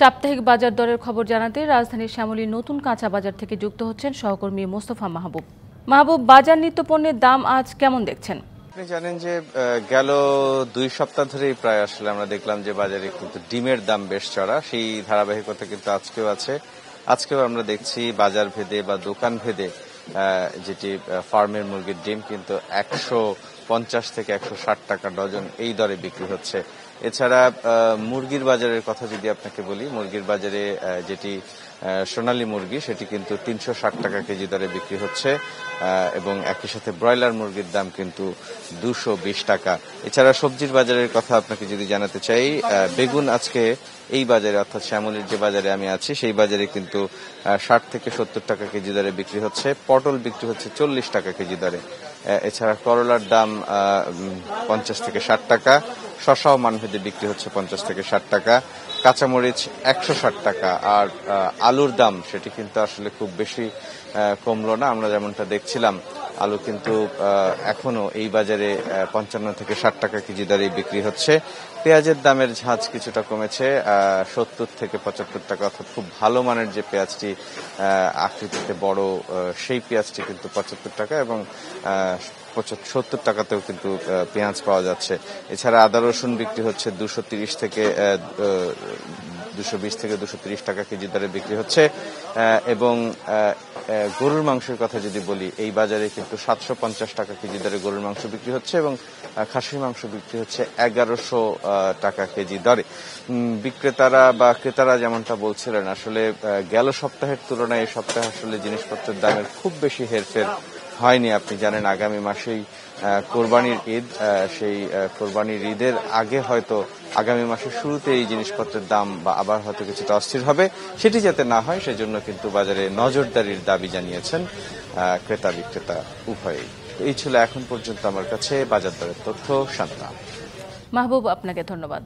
সাপ্তাহিক বাজার দরের খবর জানাতে রাজধানীর শ্যামলীর নতুন কাঁচা বাজার থেকে যুক্ত হচ্ছেন সহকর্মী মোস্তফা মাহবুব। মাহবুব, বাজার নিত্যপণ্যের দাম আজ কেমন দেখছেন? আপনি জানেন যে গেল 2 সপ্তাহ ধরেই প্রায় আসলে আমরা দেখলাম যে বাজারে কিন্তু ডিমের দাম বেশ চড়া, সেই ধারাবাহিকতা কিন্তু আজকেও আছে। আজকেও আমরা দেখছি বাজার ভেদে বা দোকান ভেদে যেটি ফার্মের মুরগির ডিম কিন্তু 150 থেকে 160 টাকা ডজন এই দরে বিক্রি হচ্ছে। এছাড়া মুরগির বাজারের কথা যদি আপনাকে বলি, মুরগির বাজারে যেটি সোনালী মুরগি সেটি কিন্তু 360 টাকা কেজি দরে বিক্রি হচ্ছে এবং একই সাথে ব্রয়লার মুরগির দাম কিন্তু 220 টাকা। এছাড়া সবজির বাজারের কথা আপনাকে যদি জানাতে চাই, বেগুন আজকে এই বাজারে অর্থাৎ শ্যামলীর যে বাজারে আমি আছি সেই বাজারে কিন্তু 60 থেকে 70 টাকা কেজি দরে বিক্রি হচ্ছে। পটল বিক্রি হচ্ছে 40 টাকা কেজি দরে। এছাড়া করলার দাম 50 থেকে 60 টাকা। শসাও মানভেদে বিক্রি হচ্ছে 50 থেকে 60 টাকা। কাঁচামরিচ 160 টাকা। আর আলুর দাম সেটি কিন্তু আসলে খুব বেশি কমলো না। আমরা যেমনটা দেখছিলাম, আলু কিন্তু এখনো এই বাজারে 55 থেকে 60 টাকা কেজি দরে বিক্রি হচ্ছে। পেঁয়াজের দামের ঝাঁজ কিছুটা কমেছে, 70 থেকে 75 টাকা, অর্থাৎ খুব ভালো মানের যে পেঁয়াজটি আকৃতিতে বড় সেই পেঁয়াজটি কিন্তু 75 টাকা এবং 70 টাকাতেও কিন্তু পেঁয়াজ পাওয়া যাচ্ছে। এছাড়া আদা রসুন বিক্রি হচ্ছে 220 থেকে 230 টাকা কেজি দরে বিক্রি হচ্ছে এবং গরুর মাংসের কথা যদি বলি, এই বাজারে কিন্তু 750 টাকা কেজি দরে গরুর মাংস বিক্রি হচ্ছে এবং খাসির মাংস বিক্রি হচ্ছে 1100 টাকা কেজি দরে। বিক্রেতারা বা ক্রেতারা যেমনটা বলছিলেন, আসলে গেল সপ্তাহের তুলনায় এই সপ্তাহে আসলে জিনিসপত্রের দামের খুব বেশি হেরফের হয়নি। আপনি জানেন আগামী মাসেই কোরবানির ঈদ, সেই কোরবানির ঈদের আগে হয়তো আগামী মাসের শুরুতে এই জিনিসপত্রের দাম বা আবার হয়তো কিছুটা অস্থির হবে। সেটি যাতে না হয় সেজন্য কিন্তু বাজারে নজরদারির দাবি জানিয়েছেন ক্রেতা বিক্রেতা উভয়ই। এই ছিল এখন পর্যন্ত আমার কাছে বাজার দরের তথ্য। শান্তা। মাহবুব, আপনাকে ধন্যবাদ।